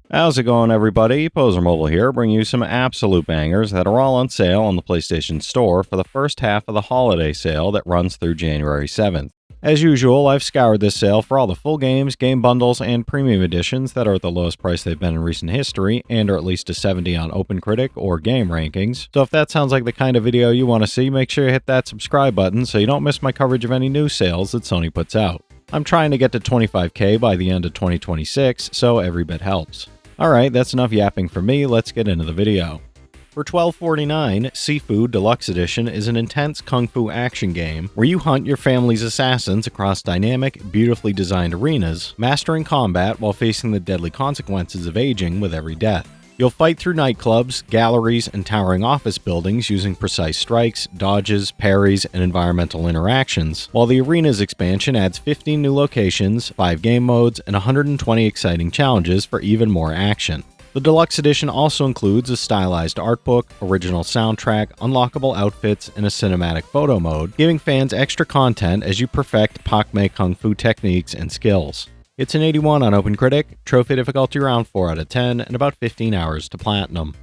How's it going, everybody? Pozermobil here, bringing you some absolute bangers that are all on sale on the PlayStation Store for the first half of the holiday sale that runs through January 7th. As usual, I've scoured this sale for all the full games, game bundles, and premium editions that are at the lowest price they've been in recent history and are at least a 70 on OpenCritic or Game Rankings. So if that sounds like the kind of video you want to see, make sure you hit that subscribe button so you don't miss my coverage of any new sales that Sony puts out. I'm trying to get to 25K by the end of 2026, so every bit helps. Alright, that's enough yapping for me, let's get into the video. For $12.49, Sifu Deluxe Edition is an intense kung fu action game where you hunt your family's assassins across dynamic, beautifully designed arenas, mastering combat while facing the deadly consequences of aging with every death. You'll fight through nightclubs, galleries, and towering office buildings using precise strikes, dodges, parries, and environmental interactions, while the Arenas expansion adds 15 new locations, 5 game modes, and 120 exciting challenges for even more action. The Deluxe Edition also includes a stylized art book, original soundtrack, unlockable outfits, and a cinematic photo mode, giving fans extra content as you perfect Pak Mei Kung Fu techniques and skills. It's an 81 on OpenCritic, trophy difficulty around 4 out of 10, and about 15 hours to platinum.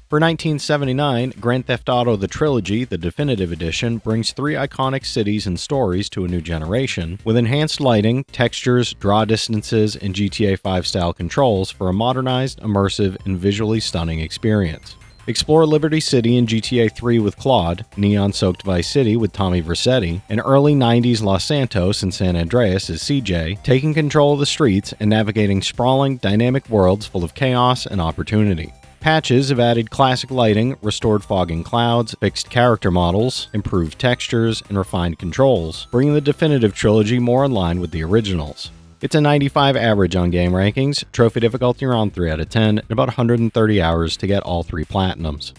For $19.79, Grand Theft Auto The Trilogy, the Definitive Edition, brings 3 iconic cities and stories to a new generation, with enhanced lighting, textures, draw distances, and GTA 5-style controls for a modernized, immersive, and visually stunning experience. Explore Liberty City in GTA 3 with Claude, neon-soaked Vice City with Tommy Vercetti, and early 90s Los Santos and San Andreas as CJ, taking control of the streets and navigating sprawling, dynamic worlds full of chaos and opportunity. Patches have added classic lighting, restored fog and clouds, fixed character models, improved textures, and refined controls, bringing the Definitive Trilogy more in line with the originals. It's a 95 average on Game Rankings, trophy difficulty around 3 out of 10, and about 130 hours to get all 3 platinums.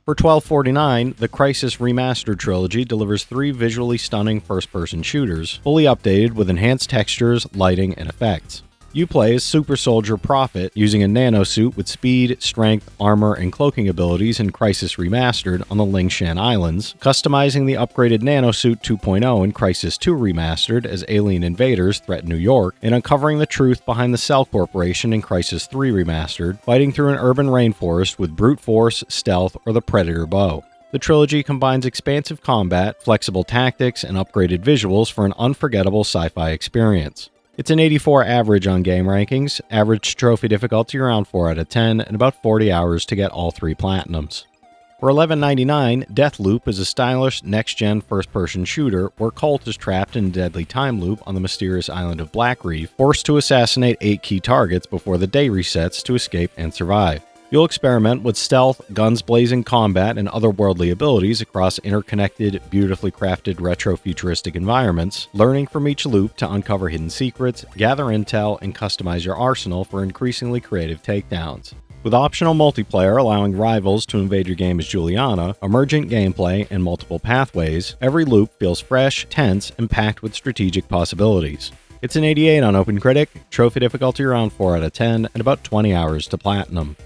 For $12.49, the Crysis Remastered Trilogy delivers 3 visually stunning first-person shooters, fully updated with enhanced textures, lighting, and effects. You play as Super Soldier Prophet, using a nanosuit with speed, strength, armor, and cloaking abilities in Crysis Remastered on the Lingshan Islands, customizing the upgraded Nanosuit 2.0 in Crysis 2 Remastered as alien invaders threaten New York, and uncovering the truth behind the Cell Corporation in Crysis 3 Remastered, fighting through an urban rainforest with brute force, stealth, or the Predator bow. The trilogy combines expansive combat, flexible tactics, and upgraded visuals for an unforgettable sci-fi experience. It's an 84 average on Game Rankings, average trophy difficulty around 4 out of 10, and about 40 hours to get all 3 platinums. For $11.99, Deathloop is a stylish, next-gen first-person shooter where Colt is trapped in a deadly time loop on the mysterious island of Black Reef, forced to assassinate 8 key targets before the day resets to escape and survive. You'll experiment with stealth, guns-blazing combat, and otherworldly abilities across interconnected, beautifully crafted retro-futuristic environments, learning from each loop to uncover hidden secrets, gather intel, and customize your arsenal for increasingly creative takedowns. With optional multiplayer allowing rivals to invade your game as Juliana, emergent gameplay, and multiple pathways, every loop feels fresh, tense, and packed with strategic possibilities. It's an 88 on OpenCritic, trophy difficulty around 4 out of 10, and about 20 hours to platinum.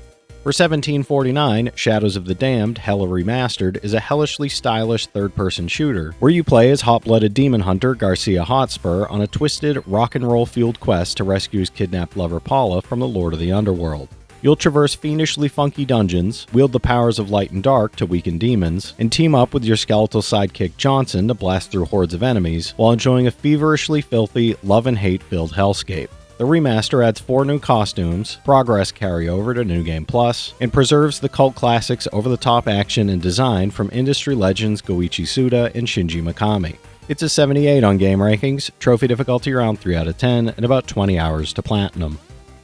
For $17.49, Shadows of the Damned Hella Remastered is a hellishly stylish third-person shooter, where you play as hot-blooded demon hunter Garcia Hotspur on a twisted, rock-and-roll-fueled quest to rescue his kidnapped lover Paula from the Lord of the Underworld. You'll traverse fiendishly funky dungeons, wield the powers of light and dark to weaken demons, and team up with your skeletal sidekick Johnson to blast through hordes of enemies, while enjoying a feverishly filthy, love and hate-filled hellscape. The remaster adds 4 new costumes, progress carryover to New Game Plus, and preserves the cult classics over-the-top action and design from industry legends Goichi Suda and Shinji Mikami. It's a 78 on Game Rankings, trophy difficulty around 3 out of 10, and about 20 hours to platinum.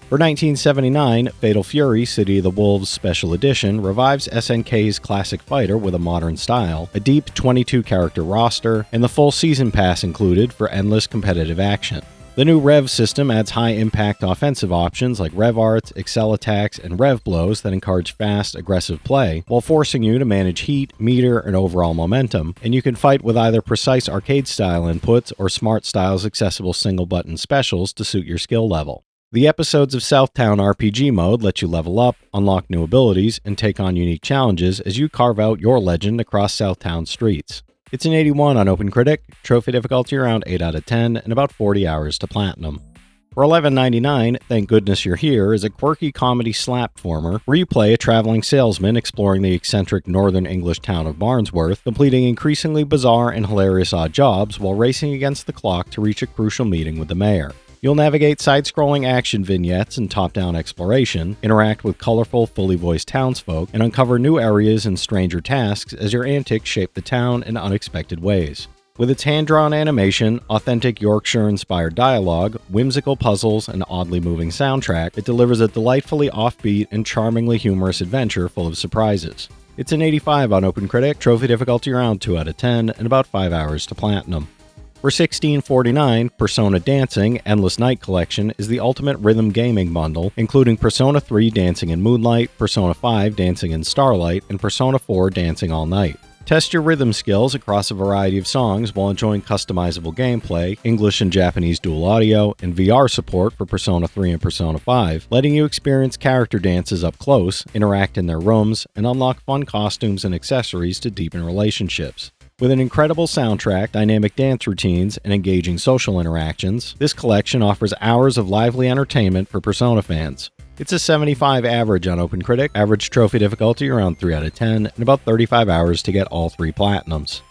For $19.79, Fatal Fury City of the Wolves Special Edition revives SNK's classic fighter with a modern style, a deep 22-character roster, and the full season pass included for endless competitive action. The new Rev system adds high-impact offensive options like Rev Arts, Excel Attacks, and Rev Blows that encourage fast, aggressive play, while forcing you to manage heat, meter, and overall momentum, and you can fight with either precise arcade-style inputs or Smart-Style's accessible single-button specials to suit your skill level. The episodes of Southtown RPG mode let you level up, unlock new abilities, and take on unique challenges as you carve out your legend across Southtown streets. It's an 81 on OpenCritic, trophy difficulty around 8 out of 10, and about 40 hours to platinum. For $11.99, Thank Goodness You're Here is a quirky comedy slapformer where you play a traveling salesman exploring the eccentric northern English town of Barnsworth, completing increasingly bizarre and hilarious odd jobs while racing against the clock to reach a crucial meeting with the mayor. You'll navigate side-scrolling action vignettes and top-down exploration, interact with colorful, fully voiced townsfolk, and uncover new areas and stranger tasks as your antics shape the town in unexpected ways. With its hand-drawn animation, authentic Yorkshire-inspired dialogue, whimsical puzzles, and oddly moving soundtrack, it delivers a delightfully offbeat and charmingly humorous adventure full of surprises. It's an 85 on OpenCritic, trophy difficulty around 2 out of 10, and about 5 hours to platinum. For $16.49, Persona Dancing Endless Night Collection is the ultimate rhythm gaming bundle, including Persona 3 Dancing in Moonlight, Persona 5 Dancing in Starlight, and Persona 4 Dancing All Night. Test your rhythm skills across a variety of songs while enjoying customizable gameplay, English and Japanese dual audio, and VR support for Persona 3 and Persona 5, letting you experience character dances up close, interact in their rooms, and unlock fun costumes and accessories to deepen relationships. With an incredible soundtrack, dynamic dance routines, and engaging social interactions, this collection offers hours of lively entertainment for Persona fans. It's a 75 average on OpenCritic, average trophy difficulty around 3 out of 10, and about 35 hours to get all 3 platinums.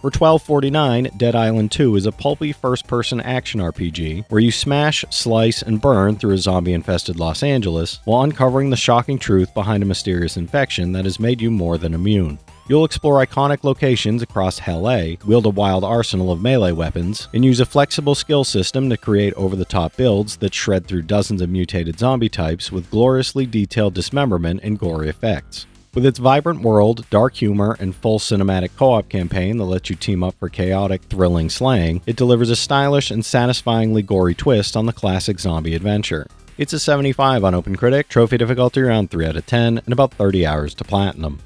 For $12.49, Dead Island 2 is a pulpy first-person action RPG where you smash, slice, and burn through a zombie-infested Los Angeles while uncovering the shocking truth behind a mysterious infection that has made you more than immune. You'll explore iconic locations across Hell A, wield a wild arsenal of melee weapons, and use a flexible skill system to create over-the-top builds that shred through dozens of mutated zombie types with gloriously detailed dismemberment and gory effects. With its vibrant world, dark humor, and full cinematic co-op campaign that lets you team up for chaotic, thrilling slaying, it delivers a stylish and satisfyingly gory twist on the classic zombie adventure. It's a 75 on OpenCritic, trophy difficulty around 3 out of 10, and about 30 hours to platinum.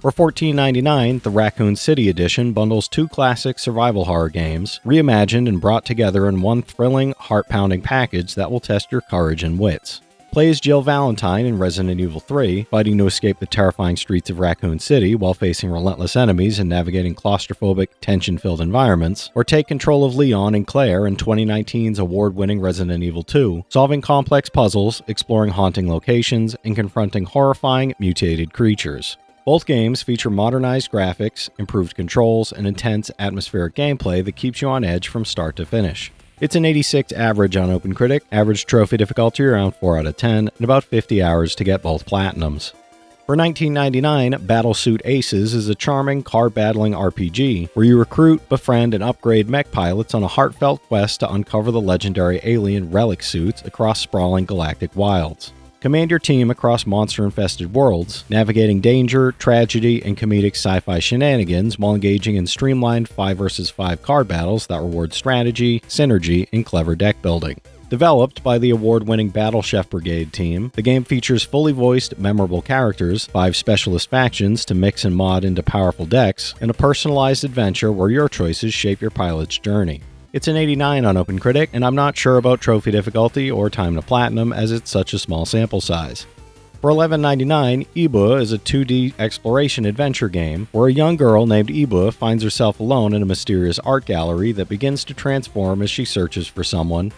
For $14.99, the Raccoon City Edition bundles 2 classic survival horror games, reimagined and brought together in one thrilling, heart-pounding package that will test your courage and wits. Play as Jill Valentine in Resident Evil 3, fighting to escape the terrifying streets of Raccoon City while facing relentless enemies and navigating claustrophobic, tension-filled environments, or take control of Leon and Claire in 2019's award-winning Resident Evil 2, solving complex puzzles, exploring haunting locations, and confronting horrifying, mutated creatures. Both games feature modernized graphics, improved controls, and intense atmospheric gameplay that keeps you on edge from start to finish. It's an 86 average on OpenCritic, average trophy difficulty around 4 out of 10, and about 50 hours to get both platinums. For $19.99, Battlesuit Aces is a charming car-battling RPG where you recruit, befriend, and upgrade mech pilots on a heartfelt quest to uncover the legendary alien relic suits across sprawling galactic wilds. Command your team across monster-infested worlds, navigating danger, tragedy, and comedic sci-fi shenanigans while engaging in streamlined 5 vs 5 card battles that reward strategy, synergy, and clever deck building. Developed by the award-winning Battle Chef Brigade team, the game features fully voiced, memorable characters, 5 specialist factions to mix and mod into powerful decks, and a personalized adventure where your choices shape your pilot's journey. It's an 89 on OpenCritic, and I'm not sure about trophy difficulty or time to platinum as it's such a small sample size. For $11.99, Ibu is a 2D exploration adventure game where a young girl named Ibu finds herself alone in a mysterious art gallery that begins to transform as she searches for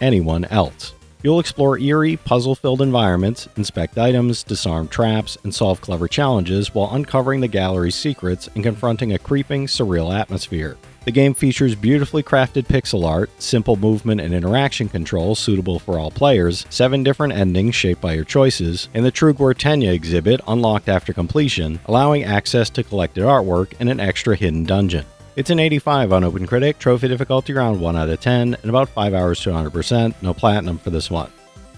anyone else. You'll explore eerie, puzzle-filled environments, inspect items, disarm traps, and solve clever challenges while uncovering the gallery's secrets and confronting a creeping, surreal atmosphere. The game features beautifully crafted pixel art, simple movement and interaction controls suitable for all players, 7 different endings shaped by your choices, and the Trugwertenya exhibit unlocked after completion, allowing access to collected artwork and an extra hidden dungeon. It's an 85 on OpenCritic, trophy difficulty around 1 out of 10, and about 5 hours to 100%, no platinum for this one.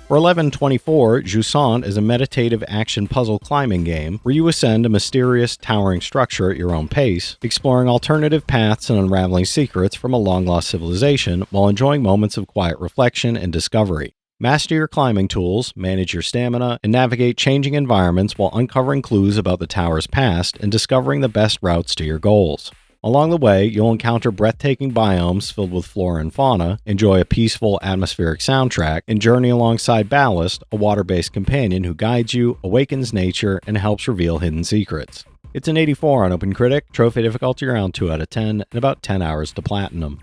For $11.24, Jusant is a meditative action puzzle climbing game where you ascend a mysterious, towering structure at your own pace, exploring alternative paths and unraveling secrets from a long-lost civilization while enjoying moments of quiet reflection and discovery. Master your climbing tools, manage your stamina, and navigate changing environments while uncovering clues about the tower's past and discovering the best routes to your goals. Along the way, you'll encounter breathtaking biomes filled with flora and fauna, enjoy a peaceful, atmospheric soundtrack, and journey alongside Ballast, a water-based companion who guides you, awakens nature, and helps reveal hidden secrets. It's an 84 on OpenCritic, trophy difficulty around 2 out of 10, and about 10 hours to platinum.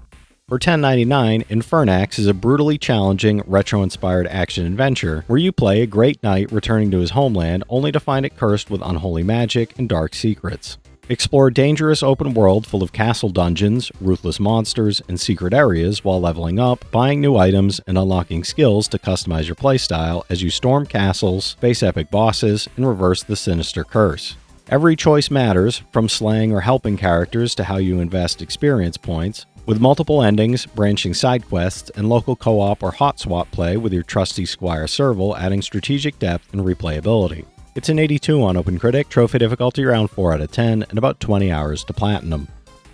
For $10.99, Infernax is a brutally challenging, retro-inspired action-adventure where you play a great knight returning to his homeland only to find it cursed with unholy magic and dark secrets. Explore a dangerous open world full of castle dungeons, ruthless monsters, and secret areas while leveling up, buying new items, and unlocking skills to customize your playstyle as you storm castles, face epic bosses, and reverse the sinister curse. Every choice matters, from slaying or helping characters to how you invest experience points, with multiple endings, branching side quests, and local co-op or hot swap play with your trusty Squire Serval adding strategic depth and replayability. It's an 82 on OpenCritic, trophy difficulty around 4 out of 10, and about 20 hours to platinum.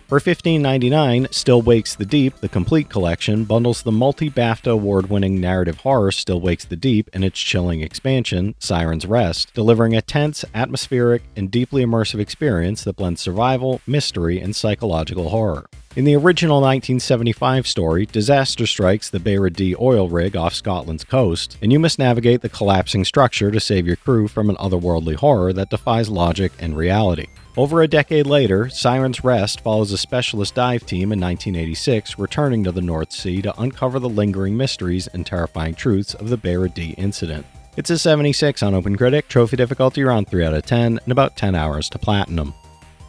For $15.99, Still Wakes the Deep, the complete collection, bundles the multi-BAFTA award-winning narrative horror Still Wakes the Deep and its chilling expansion, Siren's Rest, delivering a tense, atmospheric, and deeply immersive experience that blends survival, mystery, and psychological horror. In the original 1975 story, disaster strikes the Beira D oil rig off Scotland's coast, and you must navigate the collapsing structure to save your crew from an otherworldly horror that defies logic and reality. Over a decade later, Siren's Rest follows a specialist dive team in 1986 returning to the North Sea to uncover the lingering mysteries and terrifying truths of the Beira D incident. It's a 76 on OpenCritic, trophy difficulty around 3 out of 10, and about 10 hours to platinum.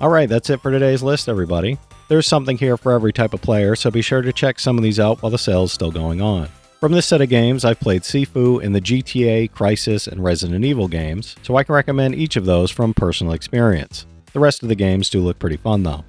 Alright, that's it for today's list, everybody. There's something here for every type of player, so be sure to check some of these out while the sale is still going on. From this set of games, I've played Sifu in the GTA, Crysis, and Resident Evil games, so I can recommend each of those from personal experience. The rest of the games do look pretty fun though.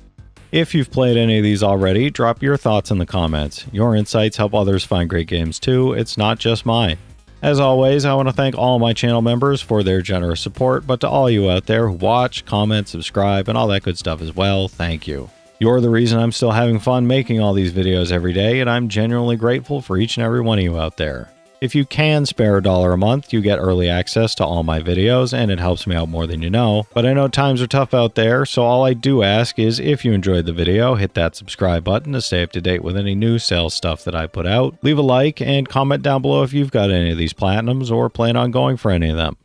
If you've played any of these already, drop your thoughts in the comments. Your insights help others find great games too, it's not just mine. As always, I want to thank all my channel members for their generous support, but to all you out there who watch, comment, subscribe, and all that good stuff as well, thank you. You're the reason I'm still having fun making all these videos every day, and I'm genuinely grateful for each and every one of you out there. If you can spare $1 a month, you get early access to all my videos, and it helps me out more than you know. But I know times are tough out there, so all I do ask is if you enjoyed the video, hit that subscribe button to stay up to date with any new sales stuff that I put out. Leave a like and comment down below if you've got any of these platinums or plan on going for any of them.